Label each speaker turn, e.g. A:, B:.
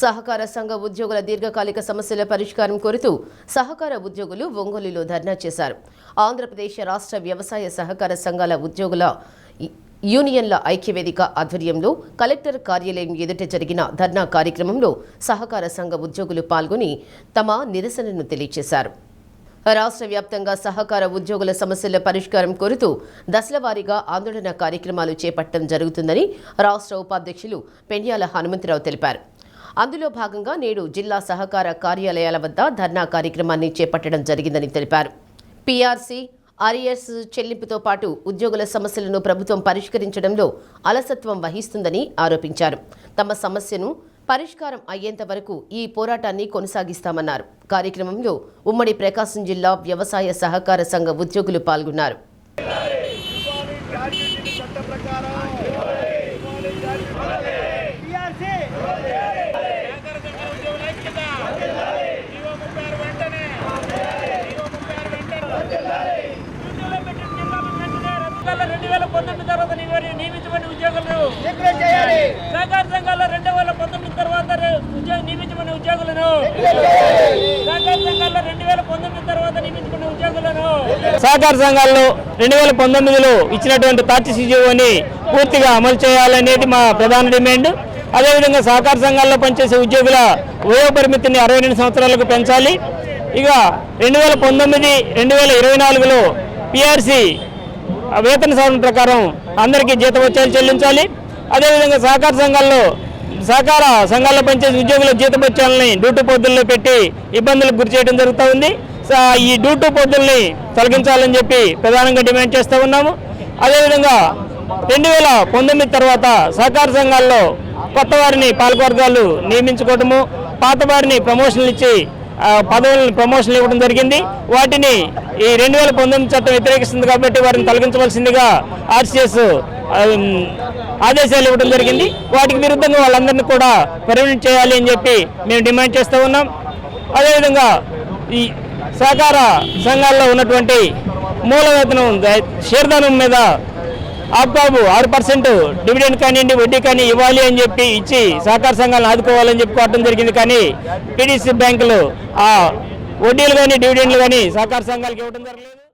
A: సహకార సంఘ ఉద్యోగుల దీర్ఘకాలిక సమస్యల పరిష్కారం కోరుతూ సహకార ఉద్యోగులు ఒంగోలులో ధర్నా చేశారు. ఆంధ్రప్రదేశ్ రాష్ట్ర వ్యవసాయ సహకార సంఘాల ఉద్యోగుల యూనియన్ల ఐక్యవేదిక ఆధ్వర్యంలో కలెక్టర్ కార్యాలయం ఎదుట జరిగిన ధర్నా కార్యక్రమంలో సహకార సంఘ ఉద్యోగులు పాల్గొని తమ నిరసనను తెలియజేశారు. రాష్ట్ర వ్యాప్తంగా సహకార ఉద్యోగుల సమస్యల పరిష్కారం కోరుతూ దశలవారీగా ఆందోళన కార్యక్రమాలు చేపట్టడం జరుగుతుందని రాష్ట్ర ఉపాధ్యక్షులు పెండ్యాల హనుమంతరావు తెలిపారు. అందులో భాగంగా నేడు జిల్లా సహకార కార్యాలయాల వద్ద ధర్నా కార్యక్రమాన్ని చేపట్టడం జరిగిందని తెలిపారు. పీఆర్సీ, ఆర్ఈఎస్ చెల్లింపుతో పాటు ఉద్యోగుల సమస్యలను ప్రభుత్వం పరిష్కరించడంలో అలసత్వం వహిస్తుందని ఆరోపించారు. తమ సమస్యను పరిష్కారం అయ్యేంత వరకు ఈ పోరాటాన్ని కొనసాగిస్తామన్నారు. కార్యక్రమంలో ఉమ్మడి ప్రకాశం జిల్లా వ్యవసాయ సహకార సంఘ ఉద్యోగులు పాల్గొన్నారు.
B: నియమించబడిన ఉద్యోగులను సహకార సంఘాల్లో 2019 తర్వాత నియమించబడిన ఉద్యోగులను సహకార సంఘాల్లో 2019లో ఇచ్చినటువంటి తార్టిస్ జీవోని పూర్తిగా అమలు చేయాలనేది మా ప్రధాన డిమాండ్. అదేవిధంగా సహకార సంఘాల్లో పనిచేసే ఉద్యోగుల వయో పరిమితిని 62 సంవత్సరాలకు పెంచాలి. ఇక 2019, 2024లో పీఆర్సీ వేతన సవరణ ప్రకారం అందరికీ జీతభత్యాలు చెల్లించాలి. అదేవిధంగా సహకార సంఘాల్లో పనిచేసే ఉద్యోగుల జీతభత్యాలని డ్యూటీ పొద్దుల్లో పెట్టి ఇబ్బందులకు గురి చేయడం జరుగుతూ ఉంది. ఈ డ్యూటీ పొద్దుల్ని తొలగించాలని చెప్పి ప్రధానంగా డిమాండ్ చేస్తూ ఉన్నాము. అదేవిధంగా 2019 తర్వాత సహకార సంఘాల్లో కొత్త వారిని పాలకవర్గాలు నియమించుకోవడము, పాత వారిని ప్రమోషన్లు ఇచ్చి పదవులను ప్రమోషన్లు ఇవ్వడం జరిగింది. వాటిని ఈ 2019 చట్టం వ్యతిరేకిస్తుంది కాబట్టి వారిని తొలగించవలసిందిగా ఆర్సీఎస్ ఆదేశాలు ఇవ్వడం జరిగింది. వాటికి విరుద్ధంగా వాళ్ళందరినీ కూడా పర్మనెంట్ చేయాలి అని చెప్పి మేము డిమాండ్ చేస్తూ ఉన్నాం. అదేవిధంగా ఈ సహకార సంఘాల్లో ఉన్నటువంటి మూల వేతనం షేర్దానం మీద ఆప్కాబు 6% డివిడెండ్ కానివ్వండి, వడ్డీ కానీ ఇవ్వాలి అని చెప్పి ఇచ్చి సహకార సంఘాలను ఆదుకోవాలని చెప్పుకోవడం జరిగింది. కానీ పీడీసీ బ్యాంకులు ఆ వడ్డీలు కానీ డివిడెండ్లు కానీ సహకార సంఘాలకు ఇవ్వడం జరగలేదు.